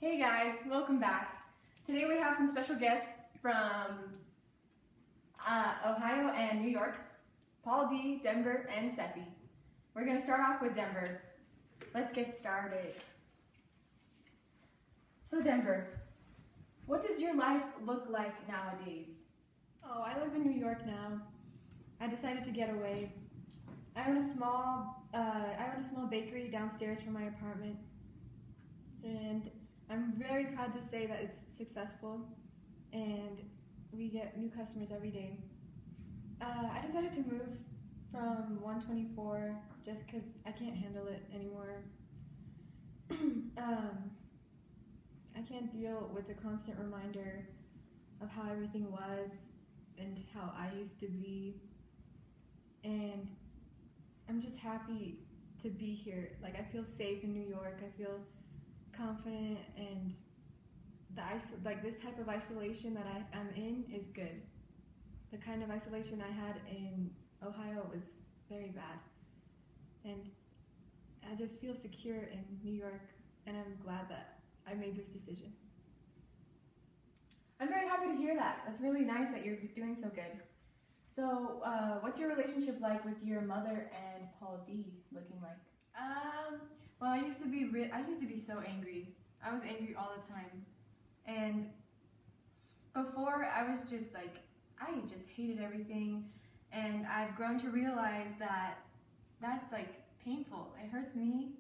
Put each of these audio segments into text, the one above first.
Hey guys, welcome back. Today we have some special guests from Ohio and New York, Paul D, Denver, and Sethi. We're going to start off with Denver. Let's get started. So Denver, what does your life look like nowadays? Oh, I live in New York now. I decided to get away. I own a small bakery downstairs from my apartment, and I'm very proud to say that it's successful, and we get new customers every day. I decided to move from 124 just because I can't handle it anymore. I can't deal with the constant reminder of how everything was and how I used to be, and I'm just happy to be here. Like, I feel safe in New York. I feel confident, and this type of isolation that I am in is good. The kind of isolation I had in Ohio was very bad, and I just feel secure in New York, and I'm glad that I made this decision. I'm very happy to hear that. That's really nice that you're doing so good. So, what's your relationship like with your mother and Paul D looking like? Well, I used to be so angry. I was angry all the time, and before I was just like, I just hated everything, and I've grown to realize that that's like painful. It hurts me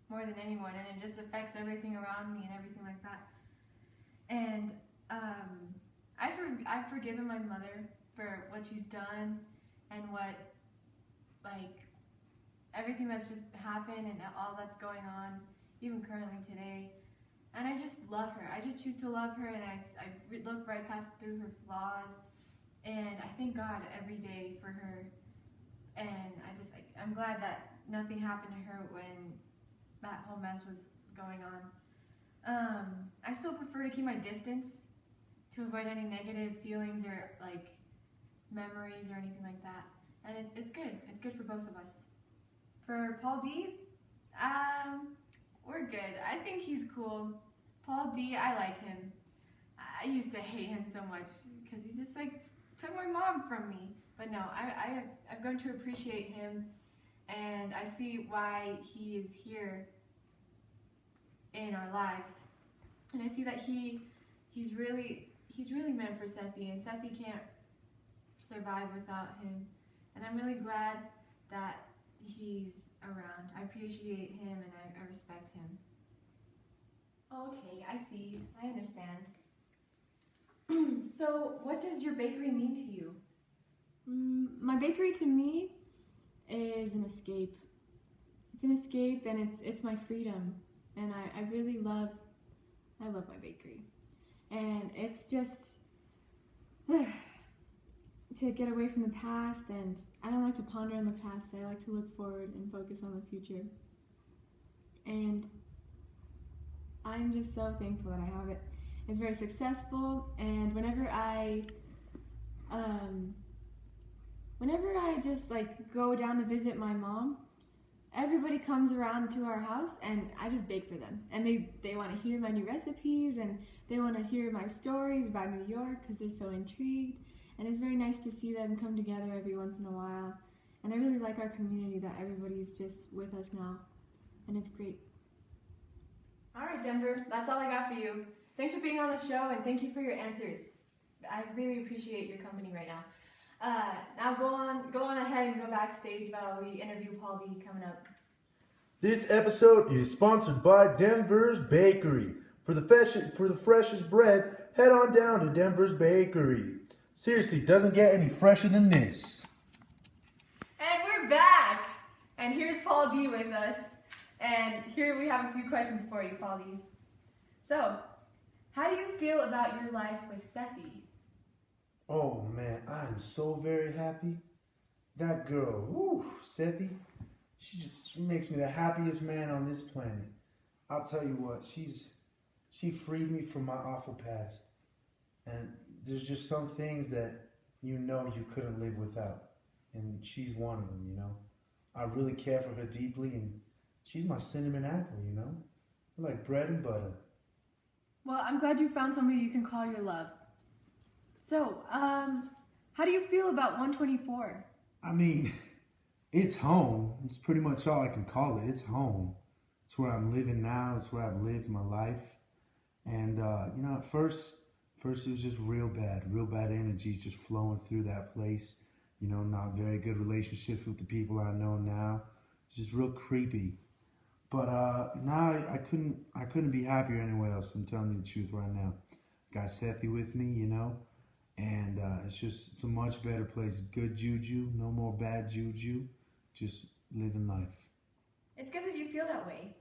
more than anyone, and it just affects everything around me and everything like that. And I've forgiven my mother for what she's done and what, like, everything that's just happened and all that's going on, even currently today. And I just love her. I just choose to love her, and I look right past through her flaws, and I thank God every day for her. And I'm glad that nothing happened to her when that whole mess was going on. I still prefer to keep my distance to avoid any negative feelings or like memories or anything like that. And it's good. It's good for both of us. For Paul D, we're good. I think he's cool. Paul D, I like him. I used to hate him so much because he just like took my mom from me. But no, I've grown to appreciate him, and I see why he is here in our lives. And I see that he's really meant for Sethi, and Sethi can't survive without him. And I'm really glad that he's around. I appreciate him, and I respect him. Okay, I see. I understand. So, what does your bakery mean to you? My bakery to me is an escape. It's an escape, and it's my freedom. And I really love my bakery. And it's just to get away from the past, and I don't like to ponder on the past. I like to look forward and focus on the future. And I'm just so thankful that I have it. It's very successful, and whenever I just like go down to visit my mom, everybody comes around to our house, and I just bake for them. And they want to hear my new recipes, and they want to hear my stories about New York because they're so intrigued. And it's very nice to see them come together every once in a while. And I really like our community, that everybody's just with us now, and it's great. All right, Denver, that's all I got for you. Thanks for being on the show, and thank you for your answers. I really appreciate your company right now. Now go on ahead and go backstage while we interview Paul D coming up. This episode is sponsored by Denver's Bakery. For the freshest bread, head on down to Denver's Bakery. Seriously, doesn't get any fresher than this. And we're back! And here's Paul D with us. And here we have a few questions for you, Paul D. So, how do you feel about your life with Sethi? Oh man, I'm so very happy. That girl, woo, Sethi, she makes me the happiest man on this planet. I'll tell you what, she freed me from my awful past. And there's just some things that you couldn't live without. And she's one of them, I really care for her deeply, and she's my cinnamon apple, We're like bread and butter. Well, I'm glad you found somebody you can call your love. So, how do you feel about 124? I mean, it's home. It's pretty much all I can call it. It's home. It's where I'm living now. It's where I've lived my life. And, at first it was just real bad energies just flowing through that place. Not very good relationships with the people I know now. Just real creepy. But now I couldn't be happier anywhere else. I'm telling you the truth right now. Got Sethi with me, and it's a much better place. Good juju, no more bad juju. Just living life. It's good that you feel that way.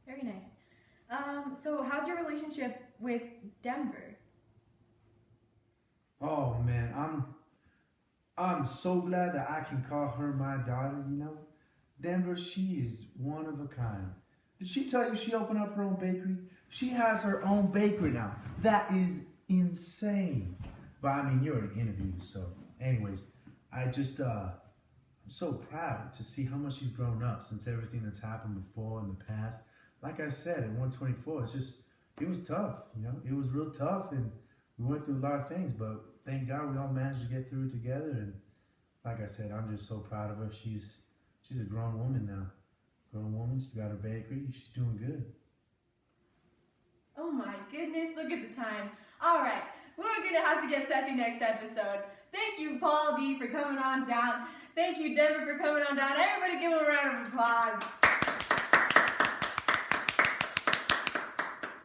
Very nice. So how's your relationship with Denver? Oh man, I'm so glad that I can call her my daughter. Denver, she is one of a kind. Did she tell you she opened up her own bakery? She has her own bakery now. That is insane. But I mean, you already interviewed her, so anyways, I'm so proud to see how much she's grown up since everything that's happened before in the past. Like I said, at 124, it was tough, It was real tough, and we went through a lot of things, but thank God we all managed to get through it together. And like I said, I'm just so proud of her. She's a grown woman now. She's got her bakery. She's doing good. Oh my goodness, look at the time. All right, we're going to have to get Sethi next episode. Thank you, Paul D, for coming on down. Thank you, Denver, for coming on down. Everybody give him a round of applause.